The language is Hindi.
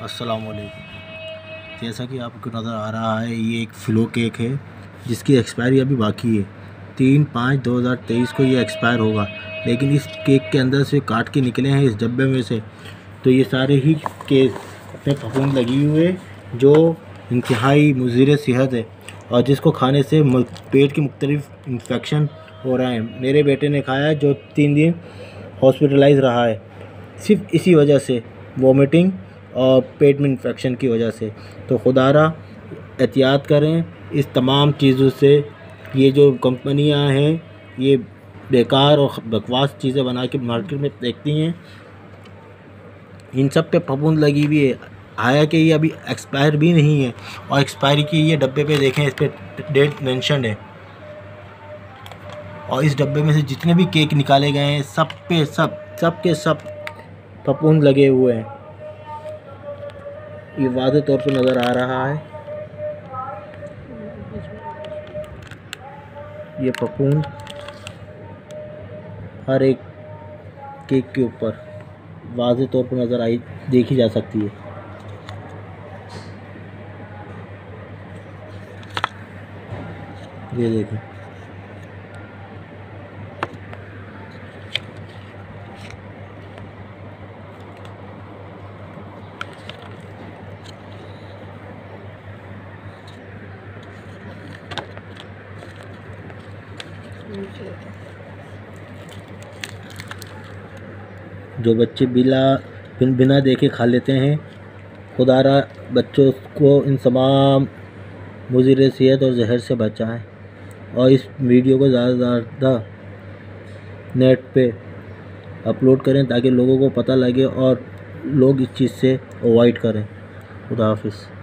अस्सलाम वालेकुम। जैसा कि आपको नज़र आ रहा है, ये एक फ़्लो केक है जिसकी एक्सपायरी अभी बाकी है। 3/5/2023 को ये एक्सपायर होगा, लेकिन इस केक के अंदर से काट के निकले हैं इस डब्बे में से, तो ये सारे ही केक में फफूंद लगी हुई है जो इंतहाई मुज़र सेहत है और जिसको खाने से पेट के मुख्तलिफ इन्फेक्शन हो रहे हैं। मेरे बेटे ने खाया जो 3 दिन हॉस्पिटलाइज रहा है सिर्फ इसी वजह से, वॉमिटिंग और पेट में इन्फेक्शन की वजह से। तो खुदारा एहतियात करें इस तमाम चीज़ों से। ये जो कंपनियां हैं ये बेकार और बकवास चीज़ें बना के मार्केट में देखती हैं, इन सब पे फफूंद लगी हुई है। हालांकि ये अभी एक्सपायर भी नहीं है, और एक्सपायरी की ये डब्बे पे देखें, इस पर डेट मेंशन है। और इस डब्बे में से जितने भी केक निकाले गए हैं सब पे सब के सब फफूंद लगे हुए हैं। ये वाज़ेह तौर पे नज़र आ रहा है, ये फफूंद हर एक केक के ऊपर वाज़ेह तौर पर देखी जा सकती है। ये देखें, जो बच्चे बिना देखे खा लेते हैं, खुदारा बच्चों को इन तमाम मुज़र सेहत और जहर से बचाएं। और इस वीडियो को ज़्यादा से ज़्यादा नेट पे अपलोड करें ताकि लोगों को पता लगे और लोग इस चीज़ से अवॉइड करें। खुदा हाफिज़।